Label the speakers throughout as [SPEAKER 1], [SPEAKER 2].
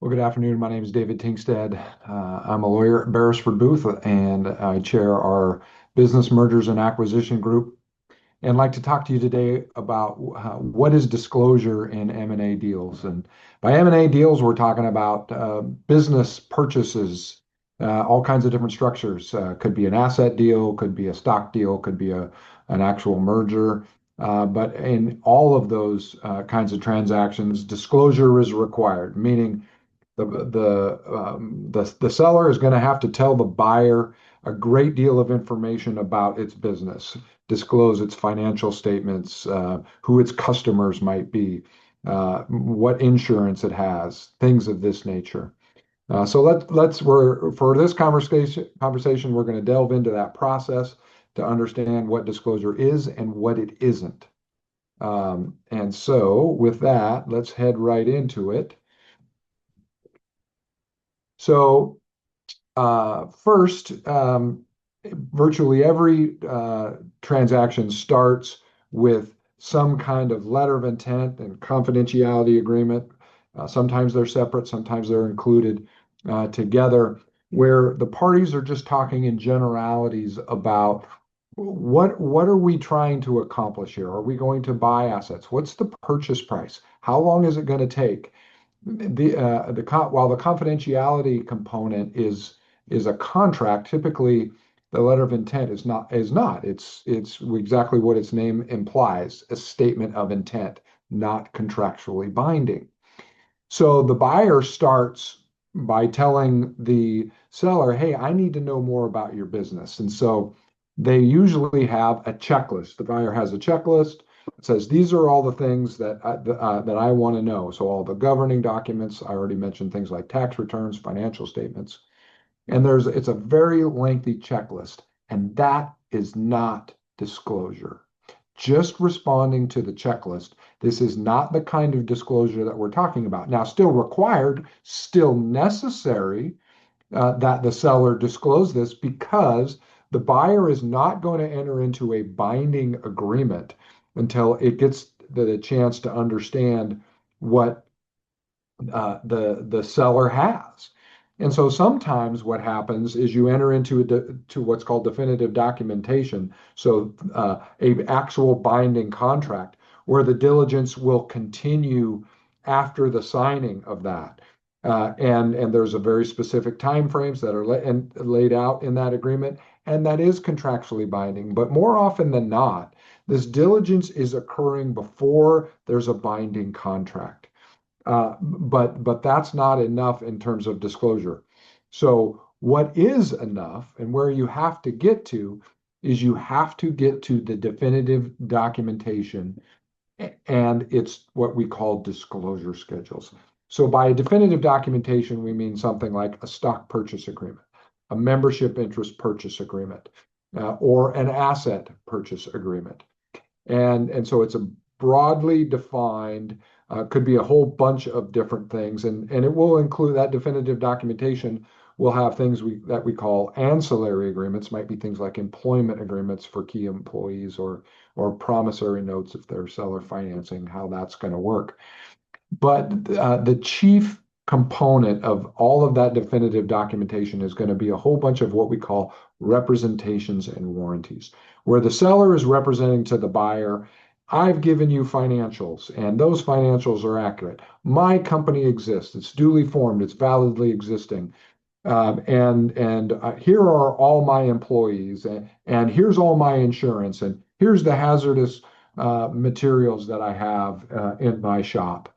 [SPEAKER 1] Well, good afternoon. My name is David Tingstad. I'm a lawyer at Beresford Booth, and I chair our business mergers and acquisition group. And like to talk to you today about what is disclosure in M&A deals. And by M&A deals, we're talking about business purchases, all kinds of different structures. Could be an asset deal, could be a stock deal, could be an actual merger. But in all of those kinds of transactions, disclosure is required, meaning the seller is going to have to tell the buyer a great deal of information about its business, disclose its financial statements, who its customers might be, what insurance it has, things of this nature. So we're for this conversation we're going to delve into that process to understand what disclosure is and what it isn't. And so with that, let's head right into it. So first, virtually every transaction starts with some kind of letter of intent and confidentiality agreement. Sometimes they're separate, sometimes they're included together, where the parties are just talking in generalities about what are we trying to accomplish here? Are we going to buy assets? What's the purchase price? How long is it going to take? While the confidentiality component is a contract, typically the letter of intent is not. It's exactly what its name implies, a statement of intent, not contractually binding. So the buyer starts by telling the seller, "Hey, I need to know more about your business." And so they usually have a checklist. The buyer has a checklist. It says, "These are all the things that I want to know." So all the governing documents, I already mentioned things like tax returns, financial statements. And it's a very lengthy checklist, and that is not disclosure. Just responding to the checklist. This is not the kind of disclosure that we're talking about. Now, still required, still necessary that the seller disclose this, because the buyer is not going to enter into a binding agreement until it gets the chance to understand what the seller has. And so sometimes what happens is you enter into to what's called definitive documentation, so a actual binding contract where the diligence will continue after the signing of that. And there's a very specific time frames that are laid out in that agreement, and that is contractually binding. But more often than not, this diligence is occurring before there's a binding contract. But that's not enough in terms of disclosure. So what is enough and where you have to get to is you have to get to the definitive documentation, and it's what we call disclosure schedules. So by definitive documentation, we mean something like a stock purchase agreement, a membership interest purchase agreement, or an asset purchase agreement. And so it's a broadly defined, could be a whole bunch of different things, and it will include that definitive documentation. Will have things that we call ancillary agreements, might be things like employment agreements for key employees, or promissory notes if they're seller financing, how that's going to work. But the chief component of all of that definitive documentation is going to be a whole bunch of what we call representations and warranties, where the seller is representing to the buyer, "I've given you financials, and those financials are accurate. My company exists. It's duly formed. It's validly existing. And here are all my employees, and here's all my insurance, and here's the hazardous materials that I have in my shop."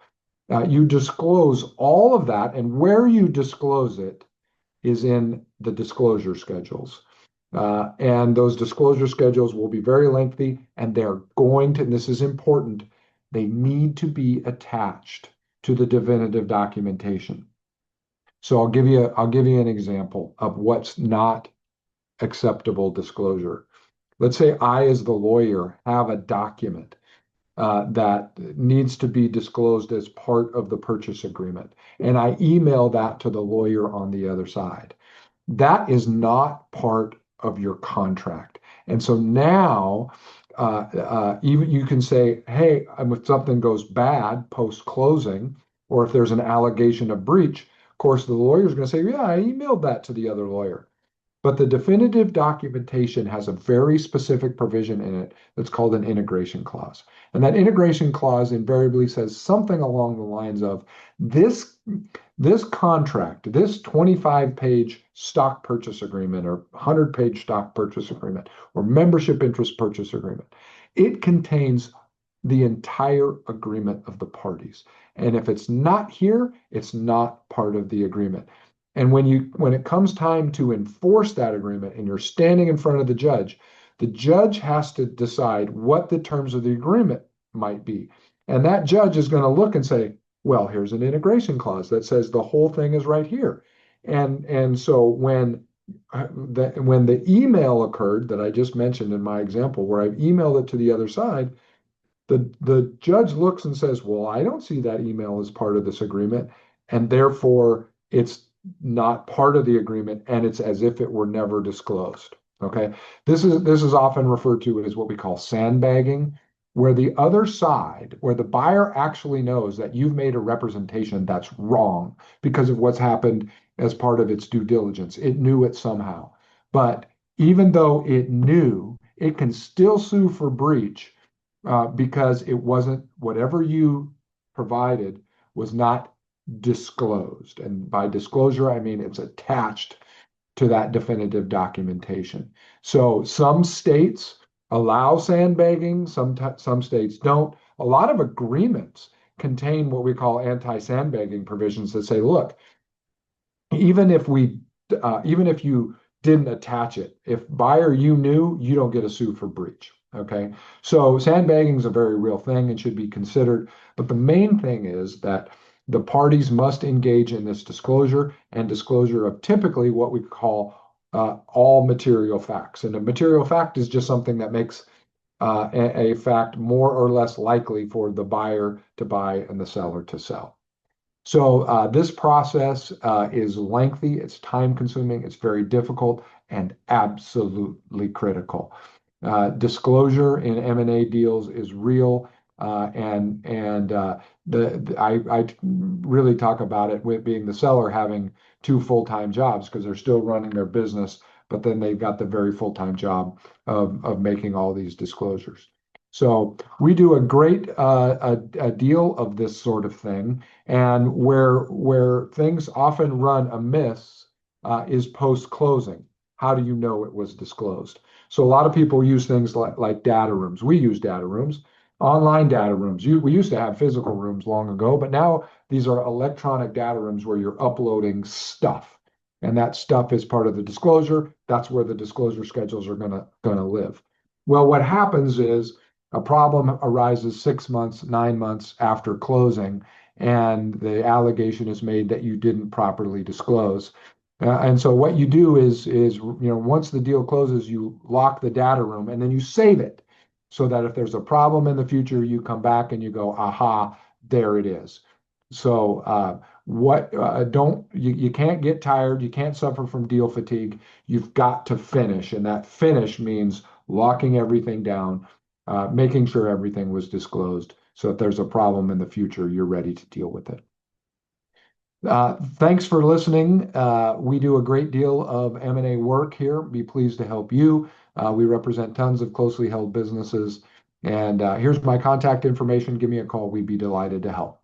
[SPEAKER 1] You disclose all of that, and where you disclose it is in the disclosure schedules. And those disclosure schedules will be very lengthy, and they're going to, and this is important, they need to be attached to the definitive documentation. So I'll give you an example of what's not acceptable disclosure. Let's say I, as the lawyer, have a document that needs to be disclosed as part of the purchase agreement, and I email that to the lawyer on the other side. That is not part of your contract. And so now, even you can say, "Hey, if something goes bad post closing, or if there's an allegation of breach, Of course, the lawyer is going to say, yeah, I emailed that to the other lawyer. But the definitive documentation has a very specific provision in it that's called an integration clause. And that integration clause invariably says something along the lines of this, this contract, this 25-page stock purchase agreement or 100-page stock purchase agreement or membership interest purchase agreement, it contains the entire agreement of the parties. And if it's not here, it's not part of the agreement. And when it comes time to enforce that agreement and you're standing in front of the judge has to decide what the terms of the agreement might be. And that judge is going to look and say, well, here's an integration clause that says the whole thing is right here. And so when the email occurred that I just mentioned in my example, where I emailed it to the other side, the judge looks and says, well, I don't see that email as part of this agreement, and therefore it's not part of the agreement, and it's as if it were never disclosed. Okay. This is often referred to as what we call sandbagging, where the other side, where the buyer actually knows that you've made a representation that's wrong because of what's happened as part of its due diligence. It knew it somehow. But even though it knew, it can still sue for breach because it wasn't, whatever you provided was not disclosed. And by disclosure, I mean it's attached to that definitive documentation. So some states allow sandbagging, some states don't. A lot of agreements contain what we call anti-sandbagging provisions that say, look, even if we even if you didn't attach it, if buyer you knew, you don't get a sue for breach. Okay, so sandbagging is a very real thing and should be considered. But the main thing is that the parties must engage in this disclosure and disclosure of typically what we call all material facts. And a material fact is just something that makes a fact more or less likely for the buyer to buy and the seller to sell. So this process is lengthy, it's time consuming, it's very difficult, and absolutely critical. Disclosure in M&A deals is real, I really talk about it with being the seller having two full-time jobs because they're still running their business, but then they've got the very full-time job of making all these disclosures. So we do a great a deal of this sort of thing, and where things often run amiss is post-closing. How do you know it was disclosed? So a lot of people use things like data rooms. We use data rooms, online data rooms. We used to have physical rooms long ago, but now these are electronic data rooms where you're uploading stuff, and that stuff is part of the disclosure. That's where the disclosure schedules are gonna live. Well, what happens is a problem arises 6 months, 9 months after closing, and the allegation is made that you didn't properly disclose. And so what you do is once the deal closes, you lock the data room and then you save it so that if there's a problem in the future, you come back and you go, aha, there it is. So what don't you can't get tired, you can't suffer from deal fatigue. You've got to finish, and that finish means locking everything down, making sure everything was disclosed. So if there's a problem in the future, you're ready to deal with it. Thanks for listening. We do a great deal of M&A work here. Be pleased to help you. We represent tons of closely held businesses. And here's my contact information. Give me a call. We'd be delighted to help.